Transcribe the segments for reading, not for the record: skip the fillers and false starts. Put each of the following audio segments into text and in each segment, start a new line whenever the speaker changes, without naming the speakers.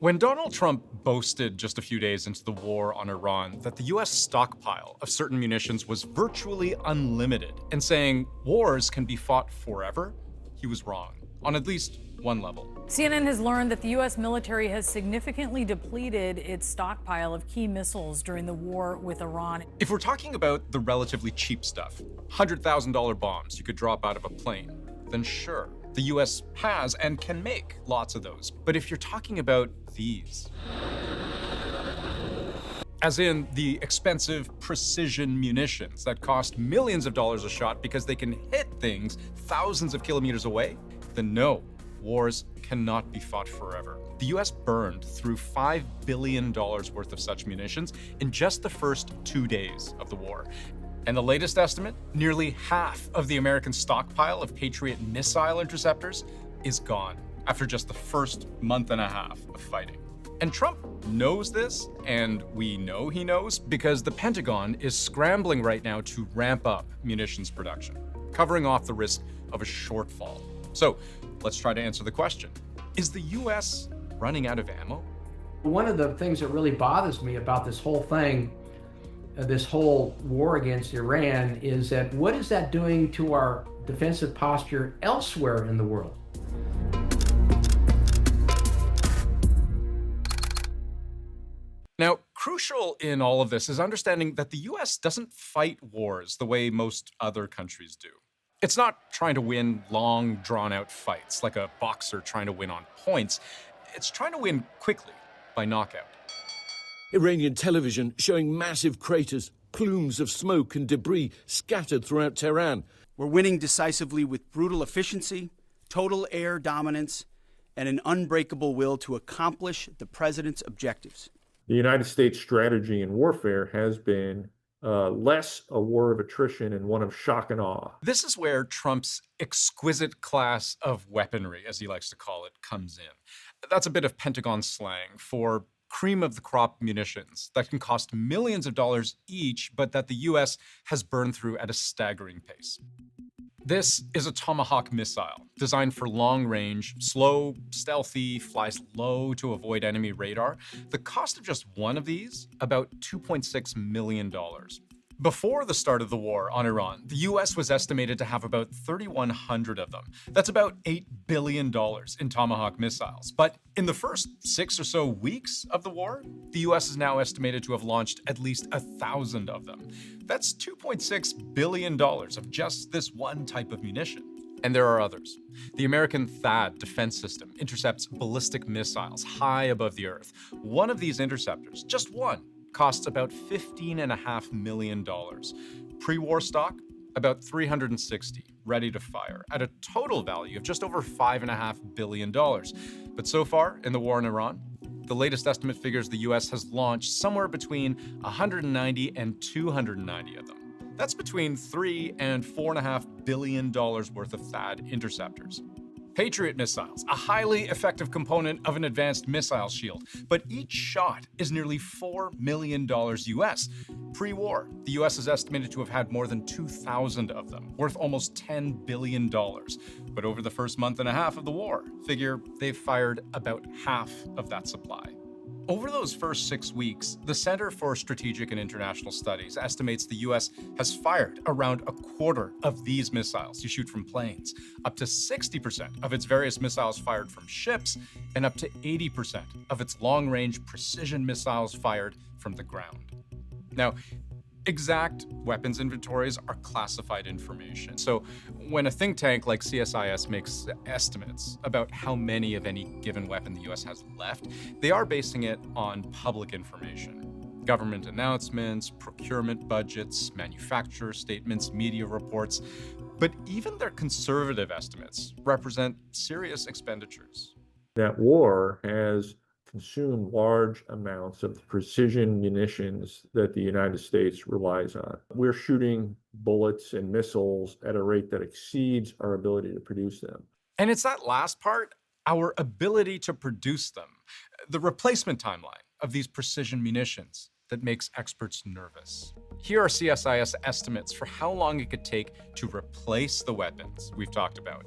When Donald Trump boasted just a few days into the war on Iran that the US stockpile of certain munitions was virtually unlimited and saying wars can be fought forever, he was wrong on at least one level.
CNN has learned that the U.S. military has significantly depleted its stockpile of key missiles during the war with Iran.
If we're talking about the relatively cheap stuff, $100,000 bombs you could drop out of a plane, then sure, the US has and can make lots of those. But if you're talking about these, as in the expensive precision munitions that cost millions of dollars a shot because they can hit things thousands of kilometers away, then no, wars cannot be fought forever. The US burned through $5 billion worth of such munitions in just the first 2 days of the war. And the latest estimate, nearly half of the American stockpile of Patriot missile interceptors is gone after just the first month and a half of fighting. And Trump knows this, and we know he knows, because the Pentagon is scrambling right now to ramp up munitions production, covering off the risk of a shortfall. So let's try to answer the question. Is the US running out of ammo?
One of the things that really bothers me about this whole thing, this whole war against Iran, is that what is that doing to our defensive posture elsewhere in the world?
Now, crucial in all of this is understanding that the US doesn't fight wars the way most other countries do. It's not trying to win long, drawn-out fights like a boxer trying to win on points. It's trying to win quickly by knockout.
Iranian television showing massive craters, plumes of smoke and debris scattered throughout Tehran.
We're winning decisively with brutal efficiency, total air dominance, and an unbreakable will to accomplish the president's objectives.
The United States strategy in warfare has been less a war of attrition and one of shock and awe.
This is where Trump's exquisite class of weaponry, as he likes to call it, comes in. That's a bit of Pentagon slang for cream of the crop munitions that can cost millions of dollars each, but that the US has burned through at a staggering pace. This is a Tomahawk missile designed for long range, slow, stealthy, flies low to avoid enemy radar. The cost of just one of these, about $2.6 million. Before the start of the war on Iran, the US was estimated to have about 3,100 of them. That's about $8 billion in Tomahawk missiles. But in the first 6 or so weeks of the war, the US is now estimated to have launched at least 1,000 of them. That's $2.6 billion of just this one type of munition. And there are others. The American THAAD defense system intercepts ballistic missiles high above the earth. One of these interceptors, just one, costs about $15.5 million. Pre-war stock, about 360, ready to fire, at a total value of just over $5.5 billion. But so far, in the war in Iran, the latest estimate figures the US has launched somewhere between 190 and 290 of them. That's between $3 and $4.5 billion worth of THAAD interceptors. Patriot missiles, a highly effective component of an advanced missile shield, but each shot is nearly $4 million US. Pre-war, the US is estimated to have had more than 2,000 of them, worth almost $10 billion. But over the first month and a half of the war, figure they've fired about half of that supply. Over those first 6 weeks, the Center for Strategic and International Studies estimates the US has fired around a quarter of these missiles you shoot from planes, up to 60% of its various missiles fired from ships, and up to 80% of its long-range precision missiles fired from the ground. Now, exact weapons inventories are classified information. So when a think tank like CSIS makes estimates about how many of any given weapon the US has left, they are basing it on public information. Government announcements, procurement budgets, manufacturer statements, media reports. But even their conservative estimates represent serious expenditures.
That war has consume large amounts of precision munitions that the United States relies on. We're shooting bullets and missiles at a rate that exceeds our ability to produce them.
And it's that last part, our ability to produce them, the replacement timeline of these precision munitions, that makes experts nervous. Here are CSIS estimates for how long it could take to replace the weapons we've talked about.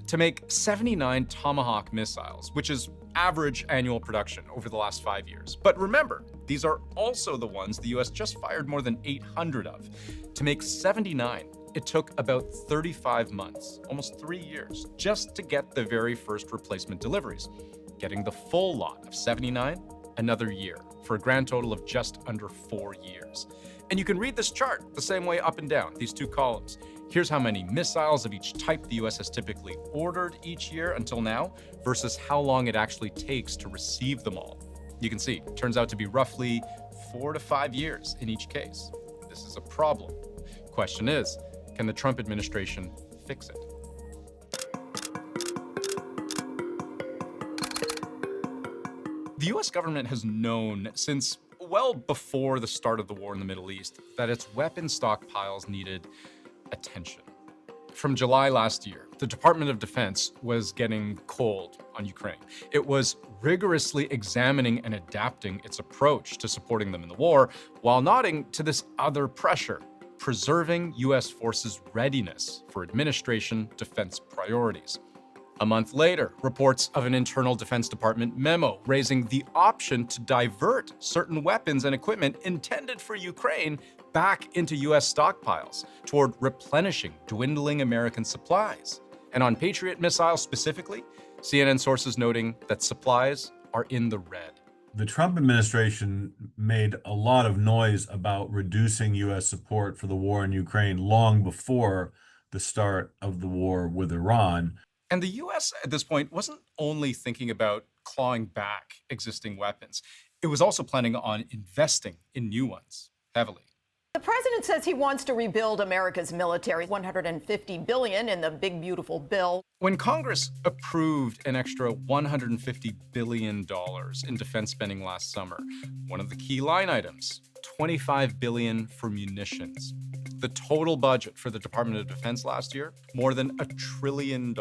To make 79 Tomahawk missiles, which is average annual production over the last 5 years. But remember, these are also the ones the US just fired more than 800 of. To make 79, it took about 35 months, almost 3 years, just to get the very first replacement deliveries. Getting the full lot of 79, another year, for a grand total of just under 4 years. And you can read this chart the same way up and down, these two columns. Here's how many missiles of each type the US has typically ordered each year until now versus how long it actually takes to receive them all. You can see, it turns out to be roughly 4 to 5 years in each case. This is a problem. Question is, can the Trump administration fix it? The US government has known since well before the start of the war in the Middle East that its weapon stockpiles needed attention. From July last year, the Department of Defense was getting cold on Ukraine. It was rigorously examining and adapting its approach to supporting them in the war while nodding to this other pressure, preserving US forces' readiness for administration defense priorities. A month later, reports of an internal Defense Department memo raising the option to divert certain weapons and equipment intended for Ukraine back into US stockpiles toward replenishing dwindling American supplies. And on Patriot missiles specifically, CNN sources noting that supplies are in the red.
The Trump administration made a lot of noise about reducing US support for the war in Ukraine long before the start of the war with Iran.
And the US at this point wasn't only thinking about clawing back existing weapons, it was also planning on investing in new ones heavily.
The president says he wants to rebuild America's military, $150 billion in the big, beautiful bill.
When Congress approved an extra $150 billion in defense spending last summer, one of the key line items, $25 billion for munitions. The total budget for the Department of Defense last year, more than $1 trillion.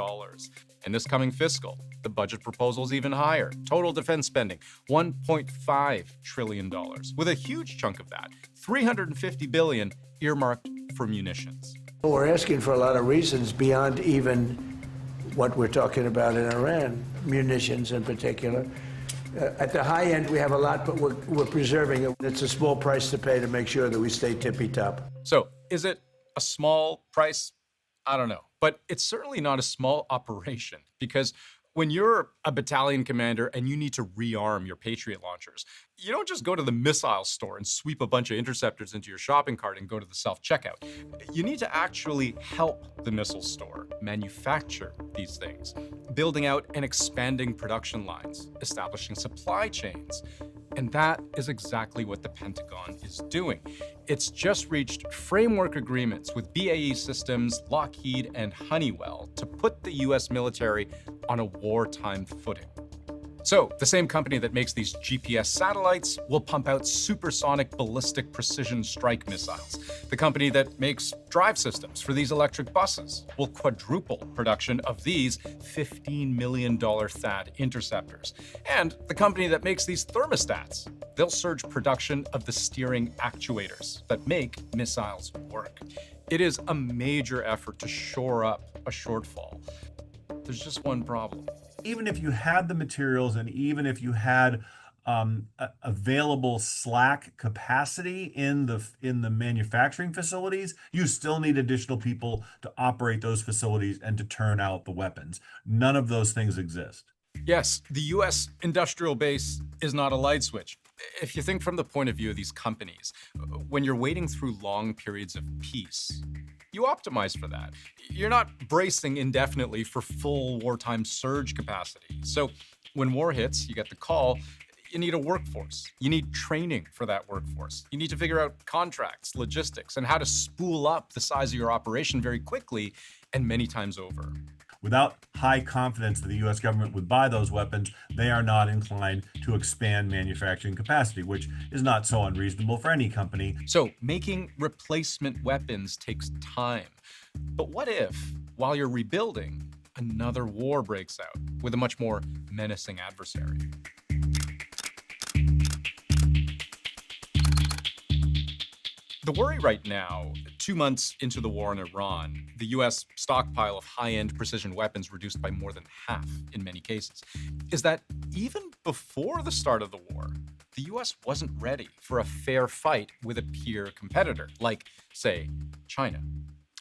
In this coming fiscal, the budget proposal is even higher. Total defense spending, $1.5 trillion, with a huge chunk of that, $350 billion, earmarked for munitions.
We're asking for a lot of reasons beyond even what we're talking about in Iran, munitions in particular. At the high end, we have a lot, but we're preserving it. It's a small price to pay to make sure that we stay tippy-top.
So, is it a small price? I don't know. But it's certainly not a small operation, because when you're a battalion commander and you need to rearm your Patriot launchers, you don't just go to the missile store and sweep a bunch of interceptors into your shopping cart and go to the self-checkout. You need to actually help the missile store manufacture these things, building out and expanding production lines, establishing supply chains. And that is exactly what the Pentagon is doing. It's just reached framework agreements with BAE Systems, Lockheed, and Honeywell to put the US military on a wartime footing. So, the same company that makes these GPS satellites will pump out supersonic ballistic precision strike missiles. The company that makes drive systems for these electric buses will quadruple production of these $15 million THAAD interceptors. And the company that makes these thermostats, they'll surge production of the steering actuators that make missiles work. It is a major effort to shore up a shortfall. There's just one problem.
Even if you had the materials and even if you had available slack capacity in the manufacturing facilities, you still need additional people to operate those facilities and to turn out the weapons. None of those things exist.
Yes, the US industrial base is not a light switch. If you think from the point of view of these companies, when you're waiting through long periods of peace, you optimize for that. You're not bracing indefinitely for full wartime surge capacity. So when war hits, you get the call, you need a workforce. You need training for that workforce. You need to figure out contracts, logistics, and how to spool up the size of your operation very quickly and many times over.
Without high confidence that the U.S. government would buy those weapons, they are not inclined to expand manufacturing capacity, which is not so unreasonable for any company.
So making replacement weapons takes time. But what if, while you're rebuilding, another war breaks out with a much more menacing adversary? The worry right now, 2 months into the war in Iran, the U.S. stockpile of high-end precision weapons reduced by more than half in many cases, is that even before the start of the war, the US wasn't ready for a fair fight with a peer competitor, like, say, China.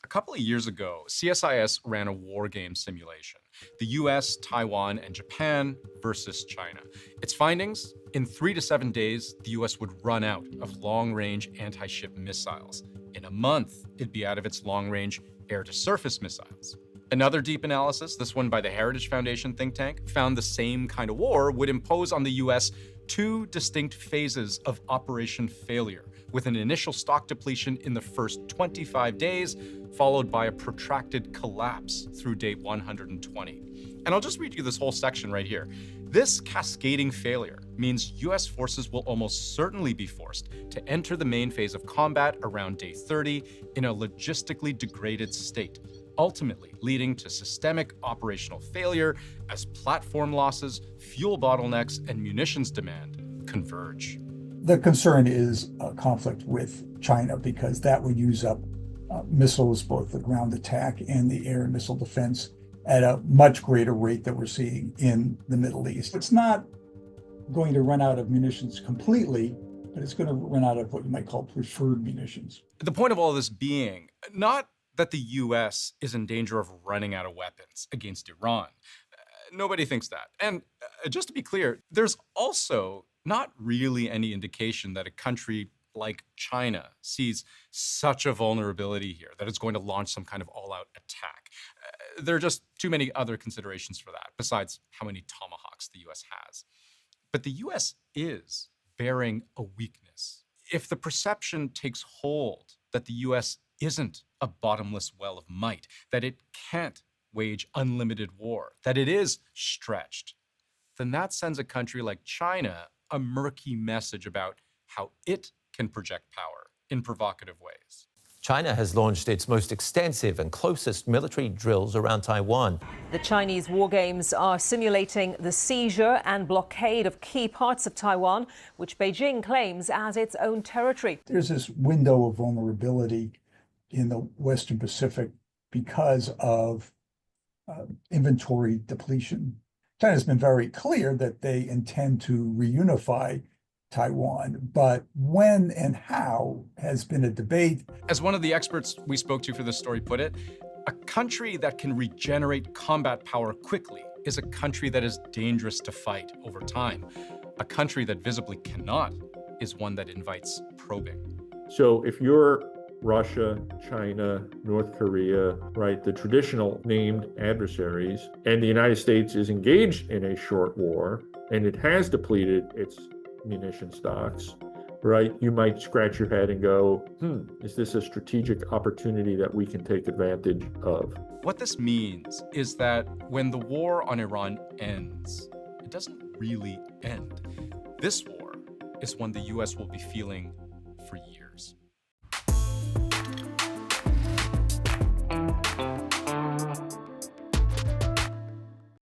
A couple of years ago, CSIS ran a war game simulation. The US, Taiwan, and Japan versus China. Its findings? In 3 to 7 days, the US would run out of long-range anti-ship missiles. In a month, it'd be out of its long-range air-to-surface missiles. Another deep analysis, this one by the Heritage Foundation think tank, found the same kind of war would impose on the US 2 distinct phases of Operation Failure, with an initial stock depletion in the first 25 days, followed by a protracted collapse through day 120. And I'll just read you this whole section right here. This cascading failure means US forces will almost certainly be forced to enter the main phase of combat around day 30 in a logistically degraded state, ultimately leading to systemic operational failure as platform losses, fuel bottlenecks, and munitions demand converge.
The concern is a conflict with China because that would use up missiles, both the ground attack and the air missile defense, at a much greater rate than we're seeing in the Middle East. It's not going to run out of munitions completely, but it's going to run out of what you might call preferred munitions.
The point of all this being, not that the US is in danger of running out of weapons against Iran. Nobody thinks that. And just to be clear, there's also not really any indication that a country like China sees such a vulnerability here that it's going to launch some kind of all-out attack. There are just too many other considerations for that, besides how many tomahawks the US has. But the US is bearing a weakness. If the perception takes hold that the US isn't a bottomless well of might, that it can't wage unlimited war, that it is stretched, then that sends a country like China a murky message about how it can project power in provocative ways.
China has launched its most extensive and closest military drills around Taiwan.
The Chinese war games are simulating the seizure and blockade of key parts of Taiwan, which Beijing claims as its own territory.
There's this window of vulnerability in the Western Pacific because of inventory depletion. China's been very clear that they intend to reunify Taiwan, but when and how has been a debate.
As one of the experts we spoke to for this story put it, a country that can regenerate combat power quickly is a country that is dangerous to fight over time. A country that visibly cannot is one that invites probing.
So if you're Russia, China, North Korea, right, the traditional named adversaries, and the United States is engaged in a short war, and it has depleted its munition stocks, right, you might scratch your head and go, is this a strategic opportunity that we can take advantage of?
What this means is that when the war on Iran ends, it doesn't really end. This war is one the US will be feeling for years.